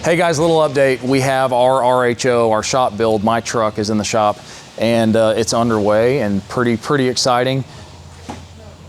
Hey guys, a little update. We have our RHO, our shop build. My truck is in the shop and it's underway and pretty exciting.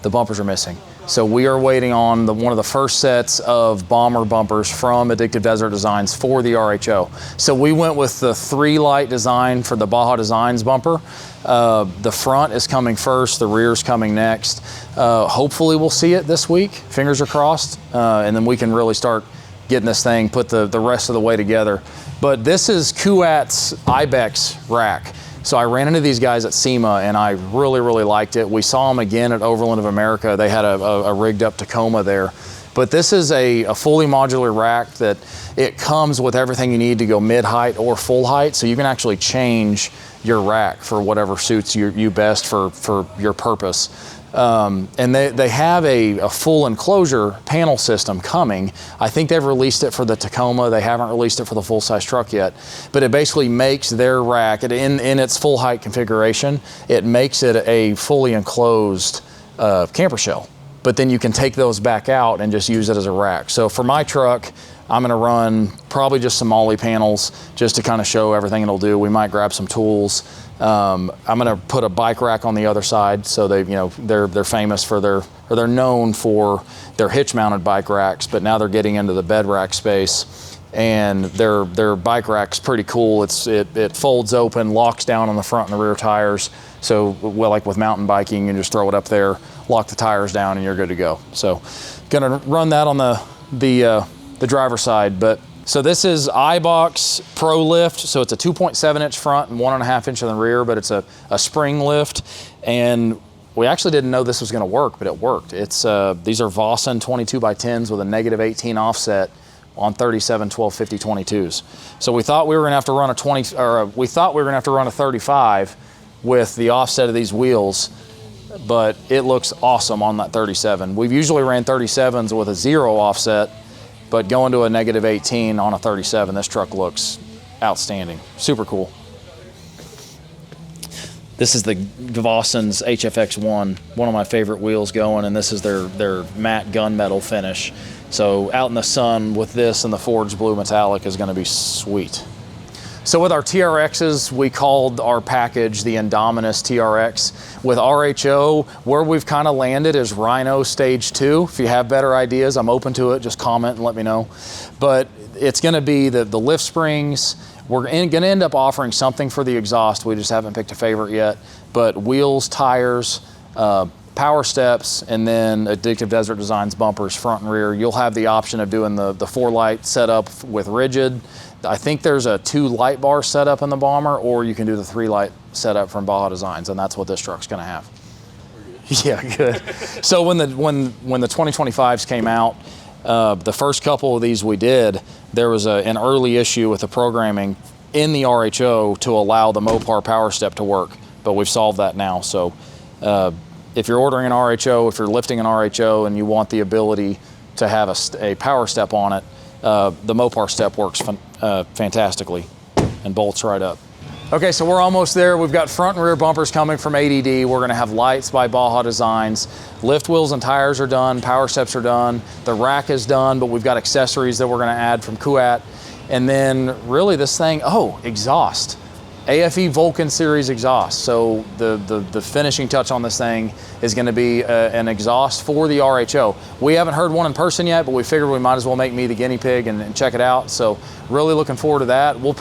The bumpers are missing. So we are waiting on one of the first sets of bomber bumpers from Addictive Desert Designs for the RHO. So we went with the 3-light design for the Baja Designs bumper. The front is coming first, the rear's coming next. Hopefully we'll see it this week, fingers are crossed, and then we can really start getting this thing, put the rest of the way together. But this is Kuwát's Ibex rack. So I ran into these guys at SEMA and I really liked it. We saw them again at Overland of America. They had a rigged up Tacoma there. But this is a fully modular rack that it comes with everything you need to go mid-height or full height. So you can actually change your rack for whatever suits you best for your purpose. And they have a full enclosure panel system coming. I think they've released it for the Tacoma. They haven't released it for the full-size truck yet. But it basically makes their rack, in its full height configuration, it makes it a fully enclosed camper shell. But then you can take those back out and just use it as a rack. So for my truck, I'm gonna run probably just some ollie panels just to kind of show everything it'll do. We might grab some tools. I'm gonna put a bike rack on the other side. So they're famous for they're known for their hitch mounted bike racks, but now they're getting into the bed rack space. And their bike rack's pretty cool. It folds open, locks down on the front and the rear tires. So like with mountain biking, you can just throw it up there, lock the tires down and you're good to go. So gonna run that on the driver's side. But so this is iBox Pro Lift. So it's a 2.7 inch front and 1.5 inch in the rear, but it's a spring lift. And we actually didn't know this was gonna work, but it worked. These are Vossen 22x10s with a -18 offset on 37 1250 22s. So we thought we were gonna have to run a 35 with the offset of these wheels, but it looks awesome on that 37. We've usually ran 37s with a 0 offset, but going to a -18 on a 37, this truck looks outstanding. Super cool. This is the Vossen's HFX1, one of my favorite wheels going, and this is their matte gunmetal finish. So out in the sun with this and the forged blue metallic is gonna be sweet. So with our TRXs, we called our package the Indominus TRX. With RHO, where we've kind of landed is RHO Stage 2. If you have better ideas, I'm open to it. Just comment and let me know. But it's gonna be the lift springs. We're gonna end up offering something for the exhaust. We just haven't picked a favorite yet. But wheels, tires, power steps, and then Addictive Desert Designs bumpers, front and rear. You'll have the option of doing the 4-light setup with rigid. I think there's a 2-light bar setup in the bomber, or you can do the 3-light setup from Baja Designs, and that's what this truck's gonna have. Yeah, good. So when the 2025s came out, the first couple of these we did, there was an early issue with the programming in the RHO to allow the Mopar power step to work, but we've solved that now. So if you're ordering an RHO, if you're lifting an RHO and you want the ability to have a power step on it, the Mopar step works fantastically and bolts right up. Okay, so we're almost there. We've got front and rear bumpers coming from ADD. We're gonna have lights by Baja Designs. Lift wheels and tires are done, power steps are done. The rack is done, but we've got accessories that we're gonna add from Kuát. And then really this thing, exhaust. AFE Vulcan series exhaust. So the finishing touch on this thing is gonna be an exhaust for the RHO. We haven't heard one in person yet, but we figured we might as well make me the guinea pig and check it out. So really looking forward to that. We'll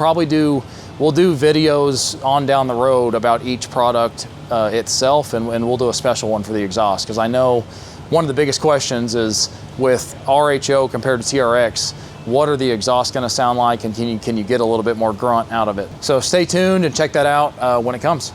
do videos on down the road about each product itself, and we'll do a special one for the exhaust, because I know one of the biggest questions is with RHO compared to TRX, what are the exhausts gonna sound like, and can you get a little bit more grunt out of it? So stay tuned and check that out when it comes.